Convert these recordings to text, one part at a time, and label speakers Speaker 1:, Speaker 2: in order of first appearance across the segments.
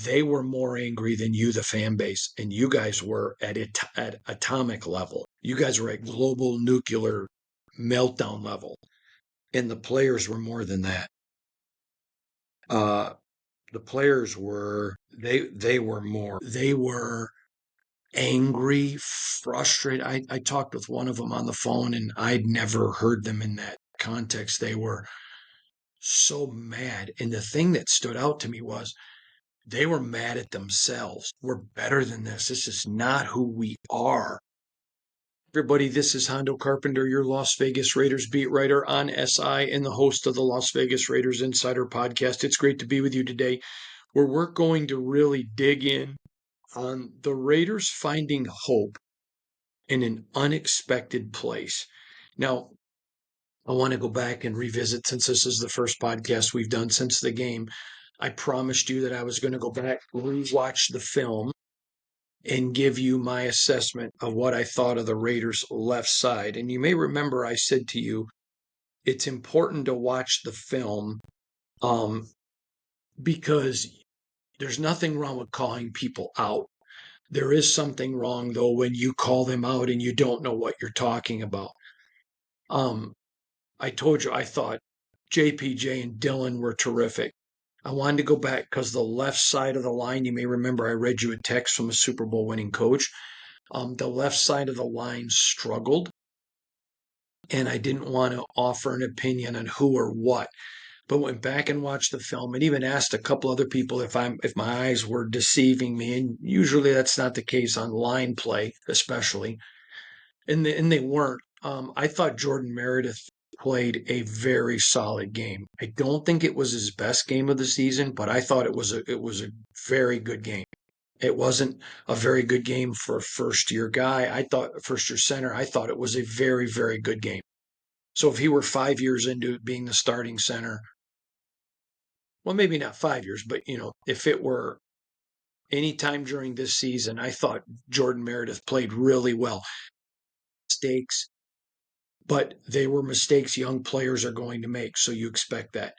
Speaker 1: they were more angry than you, the fan base, and you guys were at atomic level. You guys were at global nuclear meltdown level, and the players were more than that. The players were they were more. They were angry, frustrated. I talked with one of them on the phone, and I'd never heard them in that context. They were so mad, and the thing that stood out to me was they were mad at themselves. We're better than this. This is not who we are. Everybody, this is Hondo Carpenter, your Las Vegas Raiders beat writer on SI and the host of the Las Vegas Raiders Insider Podcast. It's great to be with you today, where we're going to really dig in on the Raiders finding hope in an unexpected place. Now, I want to go back and revisit, since this is the first podcast we've done since the game. I promised you that I was going to go back, rewatch the film, and give you my assessment of what I thought of the Raiders' left side. And you may remember I said to you, it's important to watch the film because there's nothing wrong with calling people out. There is something wrong, though, when you call them out and you don't know what you're talking about. I told you I thought JPJ and Dillon were terrific. I wanted to go back because the left side of the line, you may remember I read you a text from a Super Bowl winning coach. The left side of the line struggled, and I didn't want to offer an opinion on who or what, but went back and watched the film and even asked a couple other people if my eyes were deceiving me, and usually that's not the case on line play, especially, and they weren't. I thought Jordan Meredith played a very solid game. I don't think it was his best game of the season, but I thought it was a very good game. It wasn't a very good game for a first-year guy. I thought first-year center. I thought it was a very, very good game. So if he were 5 years into being the starting center, well, maybe not 5 years, but if it were any time during this season, I thought Jordan Meredith played really well. Mistakes, but they were mistakes young players are going to make, so you expect that.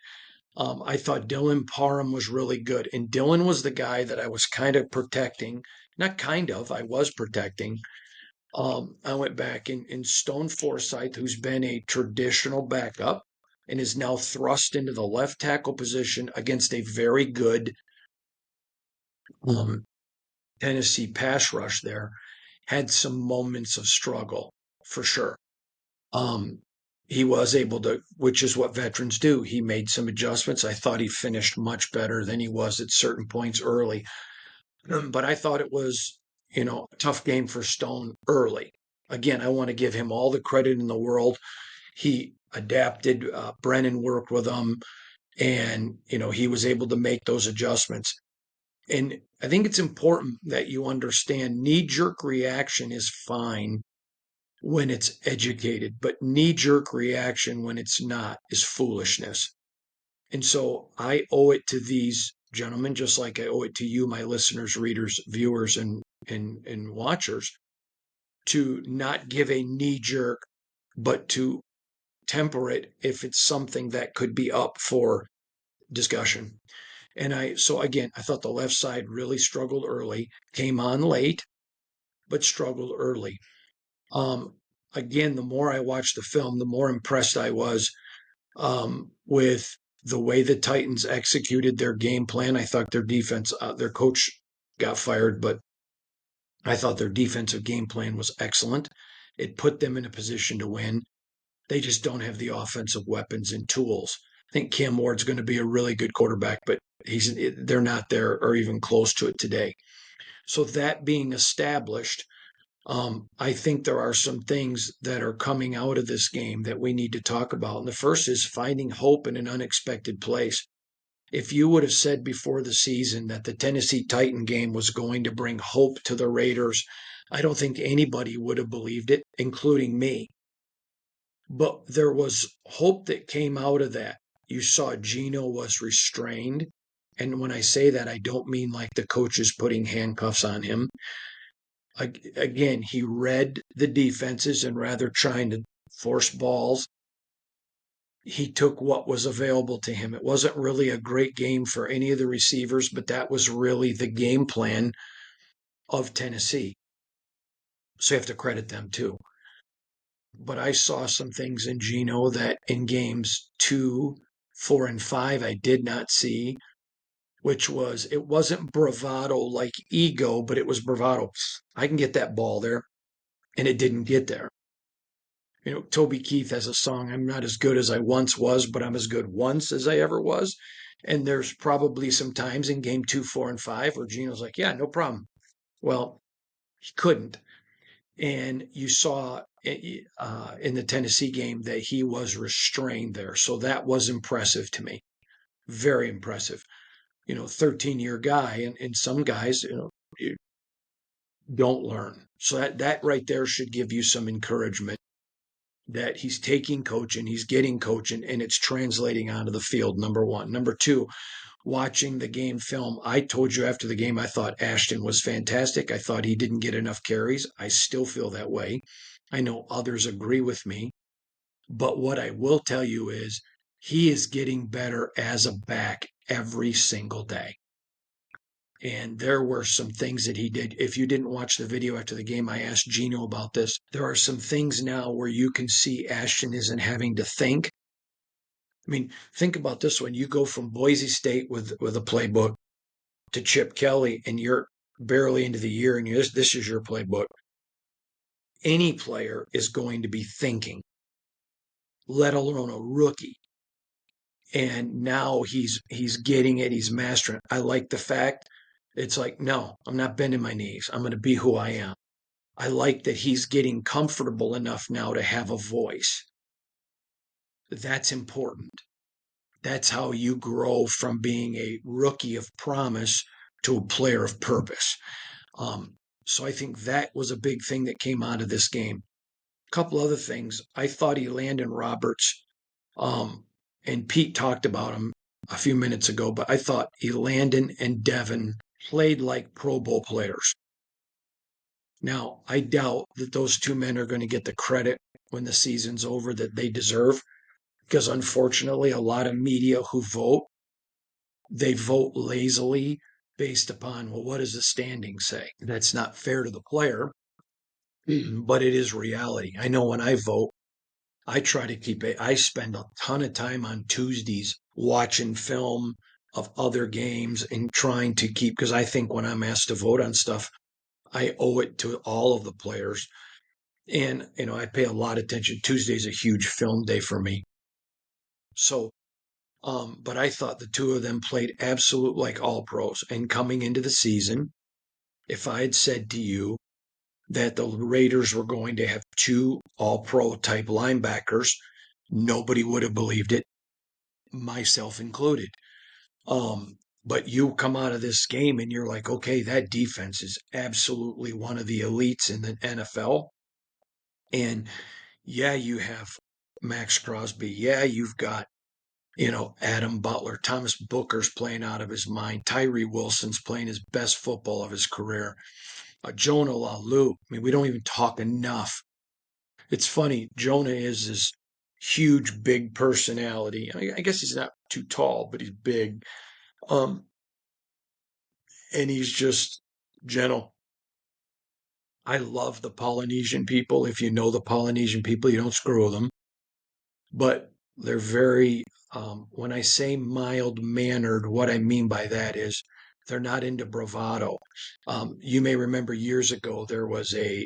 Speaker 1: I thought Dylan Parham was really good, and Dylan was the guy that I was kind of protecting. Not kind of, I was protecting. I went back in Stone Forsythe, who's been a traditional backup and is now thrust into the left tackle position against a very good Tennessee pass rush there, had some moments of struggle for sure. He was able to, which is what veterans do. He made some adjustments. I thought he finished much better than he was at certain points early. But I thought it was, a tough game for Stone early. Again, I want to give him all the credit in the world. He adapted. Brennan worked with him, and, he was able to make those adjustments. And I think it's important that you understand knee-jerk reaction is fine when it's educated, but knee-jerk reaction when it's not is foolishness. And so I owe it to these gentlemen, just like I owe it to you, my listeners, readers, viewers, and watchers, to not give a knee-jerk, but to temper it if it's something that could be up for discussion. And so again, I thought the left side really struggled early, came on late, but struggled early. Again, the more I watched the film, the more impressed I was with the way the Titans executed their game plan. I thought their defense, their coach got fired, but I thought their defensive game plan was excellent. It put them in a position to win. They just don't have the offensive weapons and tools. I think Cam Ward's going to be a really good quarterback, but they're not there or even close to it today. So that being established, I think there are some things that are coming out of this game that we need to talk about. And the first is finding hope in an unexpected place. If you would have said before the season that the Tennessee Titan game was going to bring hope to the Raiders, I don't think anybody would have believed it, including me. But there was hope that came out of that. You saw Geno was restrained. And when I say that, I don't mean like the coach is putting handcuffs on him. Again, he read the defenses and rather trying to force balls, he took what was available to him. It wasn't really a great game for any of the receivers, but that was really the game plan of Tennessee. So you have to credit them too. But I saw some things in Geno that in games 2, 4, and 5 I did not see, which was it wasn't bravado like ego, but it was bravado. I can get that ball there, and it didn't get there. Toby Keith has a song, I'm not as good as I once was, but I'm as good once as I ever was. And there's probably some times in game 2, 4, and 5 where Geno's like, yeah, no problem. Well, he couldn't. And you saw in the Tennessee game that he was restrained there. So that was impressive to me. Very impressive. 13-year guy. And some guys, you don't learn. So that right there should give you some encouragement that he's taking coaching, he's getting coaching, and it's translating onto the field, number one. Number two, watching the game film, I told you after the game I thought Ashton was fantastic. I thought he didn't get enough carries. I still feel that way. I know others agree with me. But what I will tell you is he is getting better as a back every single day. And there were some things that he did. If you didn't watch the video after the game, I asked Geno about this. There are some things now where you can see Ashton isn't having to think. I mean, think about this one. You go from Boise State with a playbook to Chip Kelly, and you're barely into the year, and this is your playbook. Any player is going to be thinking, let alone a rookie. And now he's getting it. He's mastering it. I like the fact it's like, no, I'm not bending my knees. I'm going to be who I am. I like that he's getting comfortable enough now to have a voice. That's important. That's how you grow from being a rookie of promise to a player of purpose. So I think that was a big thing that came out of this game. A couple other things. I thought Elandon Roberts, and Pete talked about him a few minutes ago, but I thought Elandon and Devin played like Pro Bowl players. Now, I doubt that those two men are going to get the credit when the season's over that they deserve, because unfortunately, a lot of media who vote, they vote lazily based upon, well, what does the standing say? That's not fair to the player, but it is reality. I know when I vote, I try to keep it, I spend a ton of time on Tuesdays watching film of other games and trying to keep, because I think when I'm asked to vote on stuff, I owe it to all of the players. And, I pay a lot of attention. Tuesday's a huge film day for me. So, but I thought the two of them played absolute like all pros. And coming into the season, if I had said to you that the Raiders were going to have two all pro type linebackers, nobody would have believed it, myself included. But you come out of this game and you're like, okay, that defense is absolutely one of the elites in the NFL. And yeah, you have Max Crosby. Yeah, you've got, Adam Butler. Thomas Booker's playing out of his mind. Tyree Wilson's playing his best football of his career. Jonah Lalu. I mean, we don't even talk enough. It's funny. Jonah is this huge, big personality. I guess he's not too tall, but he's big. And he's just gentle. I love the Polynesian people. If you know the Polynesian people, you don't screw with them. But they're very, when I say mild mannered, what I mean by that is they're not into bravado. You may remember years ago there was a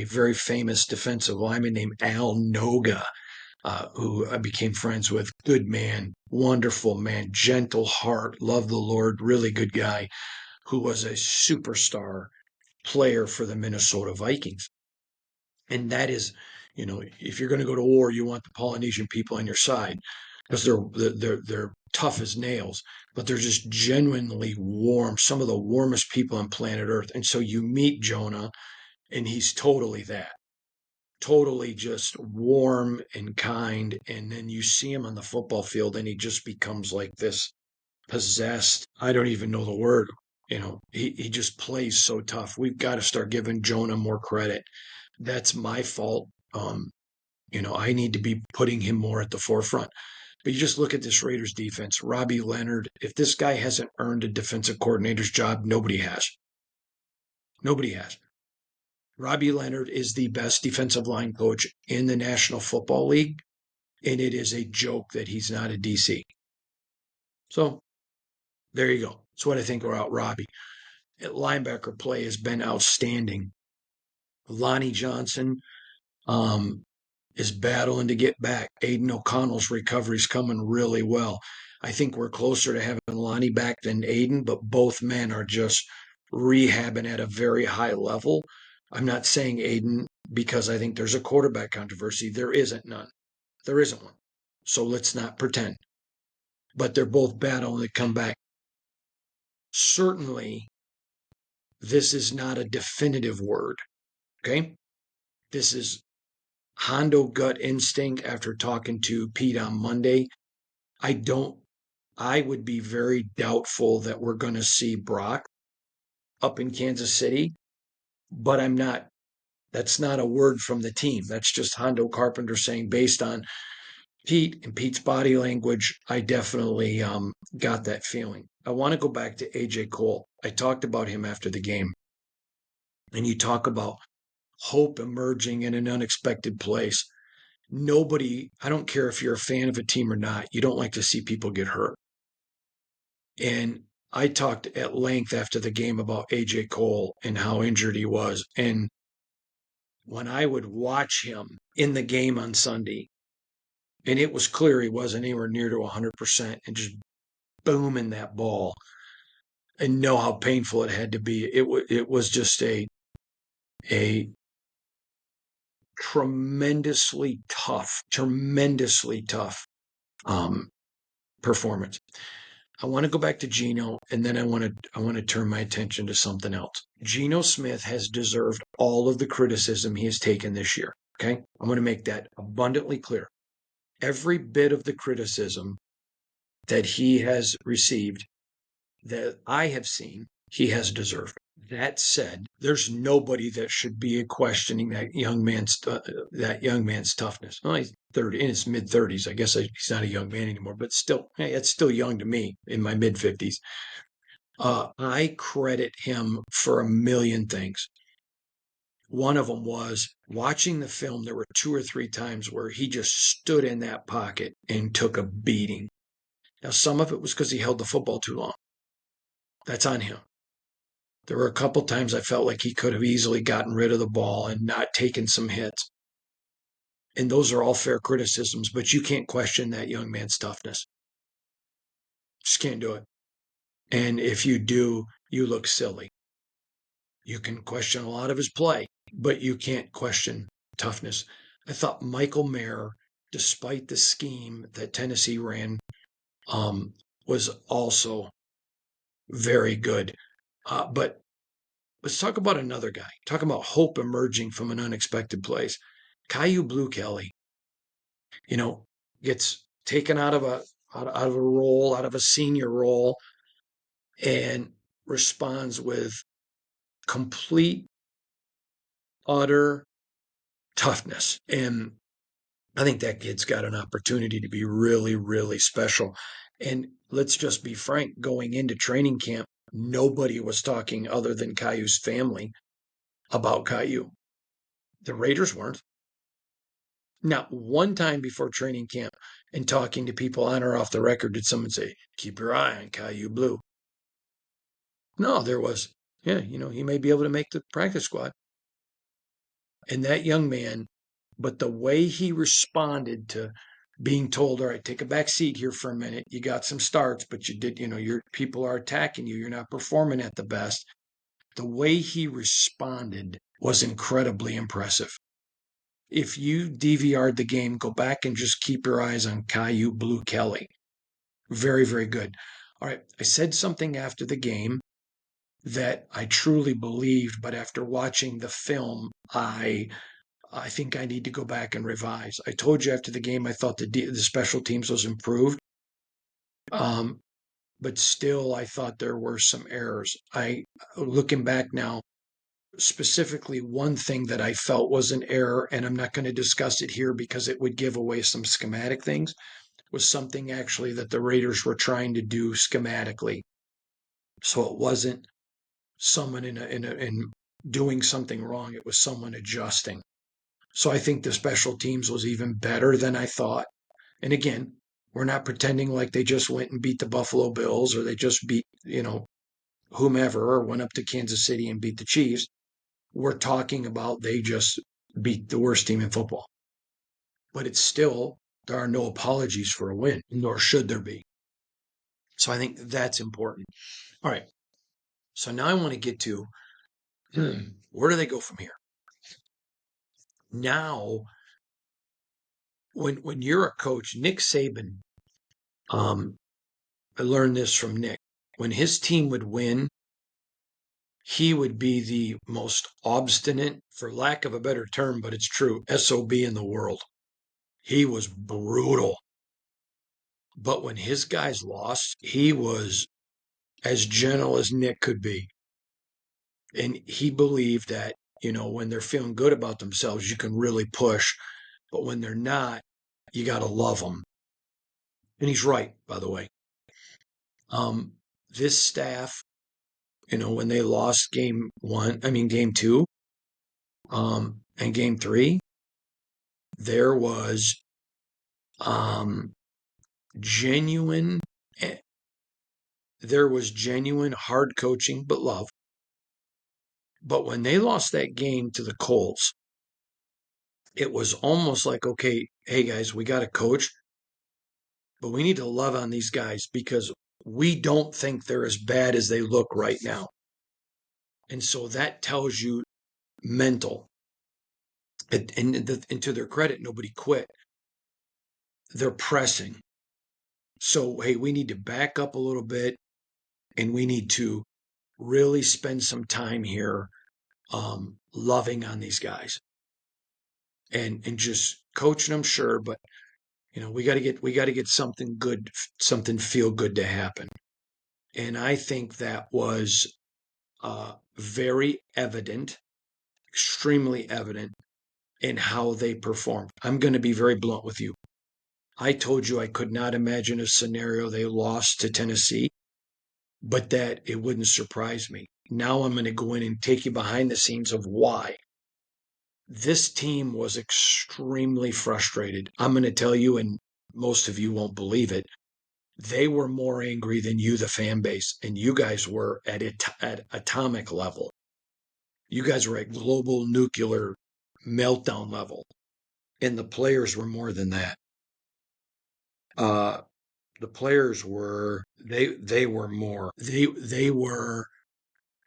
Speaker 1: very famous defensive lineman named Al Noga, who I became friends with. Good man, wonderful man, gentle heart, love the Lord, really good guy, who was a superstar player for the Minnesota Vikings. And that is, if you're going to go to war, you want the Polynesian people on your side because they're tough as nails, but they're just genuinely warm, some of the warmest people on planet Earth. And so you meet Jonah, and he's totally that, totally just warm and kind. And then you see him on the football field, and he just becomes like this possessed. I don't even know the word. He just plays so tough. We've got to start giving Jonah more credit. That's my fault. I need to be putting him more at the forefront. But you just look at this Raiders defense. Robbie Leonard, if this guy hasn't earned a defensive coordinator's job, nobody has. Nobody has. Robbie Leonard is the best defensive line coach in the National Football League, and it is a joke that he's not a DC. So there you go. That's what I think about Robbie. Linebacker play has been outstanding. Lonnie Johnson is battling to get back. Aiden O'Connell's recovery is coming really well. I think we're closer to having Lonnie back than Aiden, but both men are just rehabbing at a very high level. I'm not saying Aiden because I think there's a quarterback controversy. There isn't none. There isn't one. So let's not pretend. But they're both battling to come back. Certainly, this is not a definitive word. Okay? This is Hondo gut instinct after talking to Pete on Monday. I would be very doubtful that we're going to see Brock up in Kansas City, but that's not a word from the team. That's just Hondo Carpenter saying, based on Pete and Pete's body language, I definitely got that feeling. I want to go back to AJ Cole. I talked about him after the game, and you talk about hope emerging in an unexpected place. I don't care if you're a fan of a team or not, you don't like to see people get hurt. And I talked at length after the game about AJ Cole and how injured he was. And when I would watch him in the game on Sunday, and it was clear he wasn't anywhere near to 100% and just booming that ball and know how painful it had to be. It was just a tremendously tough performance. I want to go back to Geno, and then I want to turn my attention to something else. Geno Smith has deserved all of the criticism he has taken this year. Okay, I'm going to make that abundantly clear. Every bit of the criticism that he has received, that I have seen, he has deserved. That said, there's nobody that should be questioning that young man's toughness. Well, he's in his mid 30s. I guess he's not a young man anymore, but still, hey, it's still young to me in my mid 50s. I credit him for a million things. One of them was watching the film. There were 2 or 3 times where he just stood in that pocket and took a beating. Now, some of it was because he held the football too long. That's on him. There were a couple times I felt like he could have easily gotten rid of the ball and not taken some hits. And those are all fair criticisms, but you can't question that young man's toughness. Just can't do it. And if you do, you look silly. You can question a lot of his play, but you can't question toughness. I thought Michael Mayer, despite the scheme that Tennessee ran, was also very good. But let's talk about another guy. Talk about hope emerging from an unexpected place. Kyu Blu Kelly, gets taken out of a senior role, and responds with complete, utter toughness. And I think that kid's got an opportunity to be really, really special. And let's just be frank, going into training camp, nobody was talking other than Kyu's family about Kyu. The Raiders weren't. Not one time before training camp and talking to people on or off the record did someone say, keep your eye on Kyu Blu. No, there was, he may be able to make the practice squad. And that young man, but the way he responded to being told, all right, take a back seat here for a minute. You got some starts, but you did, your people are attacking you. You're not performing at the best. The way he responded was incredibly impressive. If you DVR'd the game, go back and just keep your eyes on Kyu Blu Kelly. Very, very good. All right, I said something after the game that I truly believed, but after watching the film, I think I need to go back and revise. I told you after the game I thought the special teams was improved, but still I thought there were some errors. Looking back now, specifically one thing that I felt was an error, and I'm not going to discuss it here because it would give away some schematic things, was something actually that the Raiders were trying to do schematically. So it wasn't someone in doing something wrong. It was someone adjusting. So I think the special teams was even better than I thought. And again, we're not pretending like they just went and beat the Buffalo Bills or they just beat, whomever, or went up to Kansas City and beat the Chiefs. We're talking about they just beat the worst team in football. But it's still, there are no apologies for a win, nor should there be. So I think that's important. All right. So now I want to get to where do they go from here? Now, when you're a coach, Nick Saban, I learned this from Nick. When his team would win, he would be the most obstinate, for lack of a better term, but it's true, SOB in the world. He was brutal. But when his guys lost, he was as gentle as Nick could be. And he believed that, when they're feeling good about themselves, you can really push. But when they're not, you got to love them. And he's right, by the way. This staff, when they lost game two, and game three, there was genuine hard coaching, but love. But when they lost that game to the Colts, it was almost like, okay, hey guys, we got a coach, but we need to love on these guys because we don't think they're as bad as they look right now. And so that tells you mental. And to their credit, nobody quit. They're pressing. So, hey, we need to back up a little bit and we need to really spend some time here loving on these guys and just coaching them, sure, but we got to get something good, something feel good to happen. And I think that was very evident, extremely evident in how they performed. I'm going to be very blunt with you. I told you I could not imagine a scenario they lost to Tennessee, but that it wouldn't surprise me. Now I'm going to go in and take you behind the scenes of why. This team was extremely frustrated. I'm going to tell you, and most of you won't believe it, they were more angry than you, the fan base, and you guys were at atomic level. You guys were at global nuclear meltdown level, and the players were more than that. The players were they were more. They were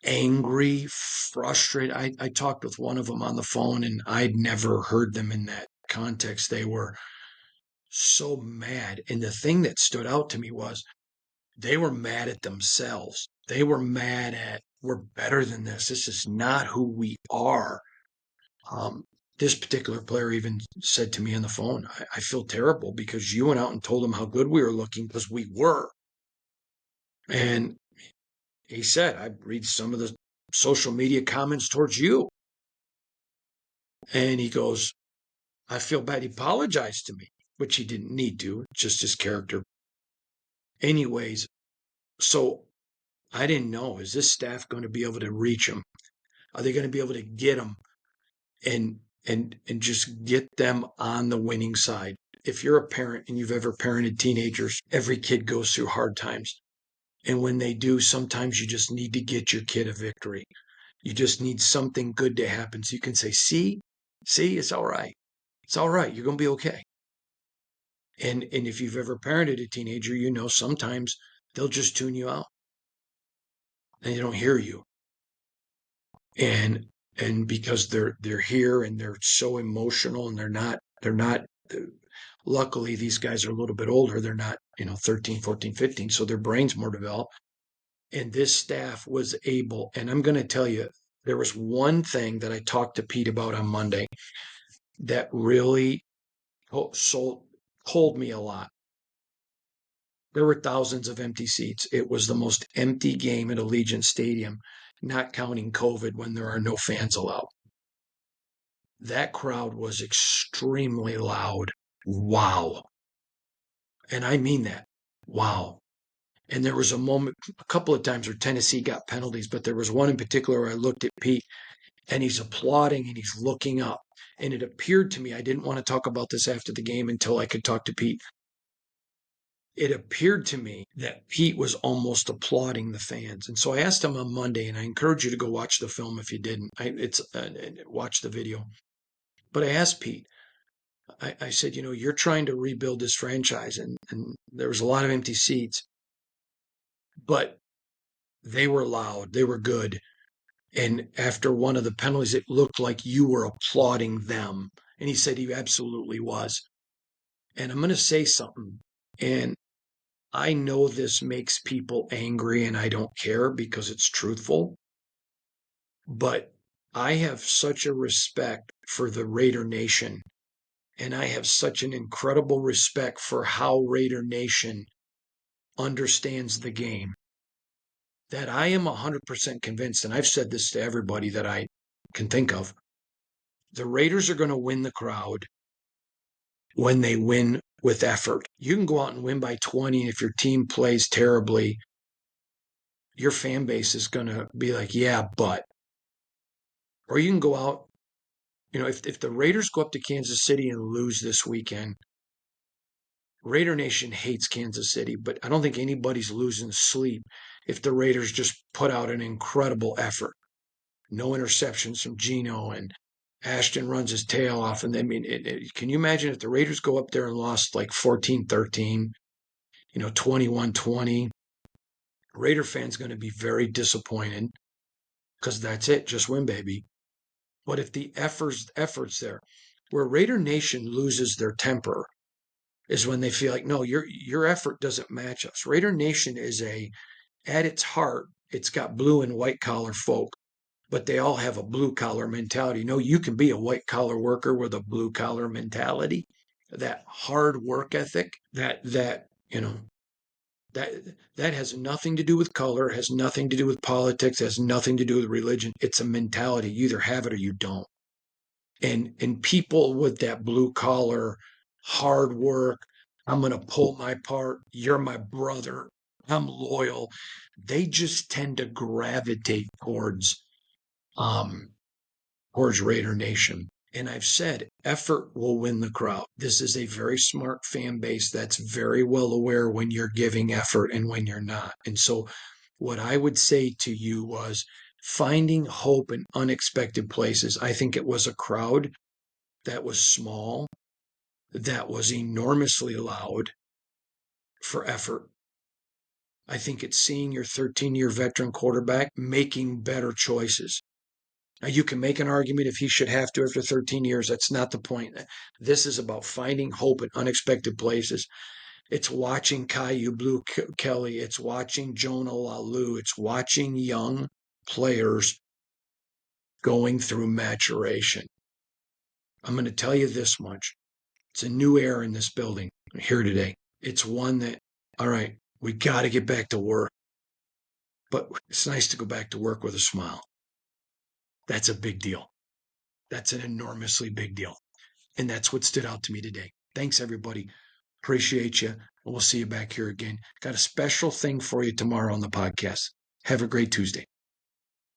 Speaker 1: angry, frustrated. I talked with one of them on the phone, and I'd never heard them in that context. They were so mad, and the thing that stood out to me was they were mad at themselves. They were mad at, we're better than this. This is not who we are. This particular player even said to me on the phone, I feel terrible because you went out and told them how good we were looking because we were. And he said, I read some of the social media comments towards you. And he goes, I feel bad. He apologized to me, which he didn't need to, just his character. Anyways, so I didn't know, is this staff going to be able to reach them? Are they going to be able to get them and just get them on the winning side? If you're a parent and you've ever parented teenagers, every kid goes through hard times. And when they do, sometimes you just need to get your kid a victory. You just need something good to happen so you can say, see, it's all right. It's all right. You're going to be okay. And if you've ever parented a teenager, sometimes they'll just tune you out and they don't hear you. And because they're here and they're so emotional and they're not luckily these guys are a little bit older. They're not, 13, 14, 15. So their brain's more developed. And this staff was able, and I'm going to tell you, there was one thing that I talked to Pete about on Monday that really told me a lot. There were thousands of empty seats. It was the most empty game at Allegiant Stadium not counting COVID when there are no fans allowed. That crowd was extremely loud. Wow. And I mean that. Wow. And there was a moment, a couple of times where Tennessee got penalties, but there was one in particular where I looked at Pete and he's applauding and he's looking up. And it appeared to me, I didn't want to talk about this after the game until I could talk to Pete. It appeared to me that Pete was almost applauding the fans. And so I asked him on Monday, and I encourage you to go watch the film if you didn't. Watch the video. But I asked Pete, I said, you're trying to rebuild this franchise, and there was a lot of empty seats, but they were loud, they were good. And after one of the penalties, it looked like you were applauding them. And he said he absolutely was. And I'm going to say something. And I know this makes people angry, and I don't care because it's truthful. But I have such a respect for the Raider Nation. And I have such an incredible respect for how Raider Nation understands the game that I am 100% convinced, and I've said this to everybody that I can think of, the Raiders are going to win the crowd when they win with effort. You can go out and win by 20, and if your team plays terribly, your fan base is going to be like, yeah, but. Or you can go out, if the Raiders go up to Kansas City and lose this weekend, Raider Nation hates Kansas City, but I don't think anybody's losing sleep if the Raiders just put out an incredible effort. No interceptions from Geno, and Ashton runs his tail off. And can you imagine if the Raiders go up there and lost like 14-13, 21-20? Raider fans going to be very disappointed because that's it. Just win, baby. But if the effort's there, where Raider Nation loses their temper is when they feel like, no, your effort doesn't match us. Raider Nation is at its heart, it's got blue and white collar folk, but they all have a blue collar mentality. No, you can be a white collar worker with a blue collar mentality, that hard work ethic, that has nothing to do with color, has nothing to do with politics, has nothing to do with religion. It's a mentality. You either have it or you don't. And people with that blue collar, hard work, I'm going to pull my part, you're my brother, I'm loyal, they just tend to gravitate towards Raider Nation. And I've said effort will win the crowd. This is a very smart fan base that's very well aware when you're giving effort and when you're not. And so what I would say to you was finding hope in unexpected places. I think it was a crowd that was small, that was enormously loud for effort. I think it's seeing your 13-year veteran quarterback making better choices. Now, you can make an argument if he should have to after 13 years. That's not the point. This is about finding hope in unexpected places. It's watching Caillou Blue Kelly. It's watching Jonah Lalu. It's watching young players going through maturation. I'm going to tell you this much. It's a new era in this building here today. It's one that, all right, we got to get back to work. But it's nice to go back to work with a smile. That's a big deal. That's an enormously big deal. And that's what stood out to me today. Thanks, everybody. Appreciate you. And we'll see you back here again. Got a special thing for you tomorrow on the podcast. Have a great Tuesday.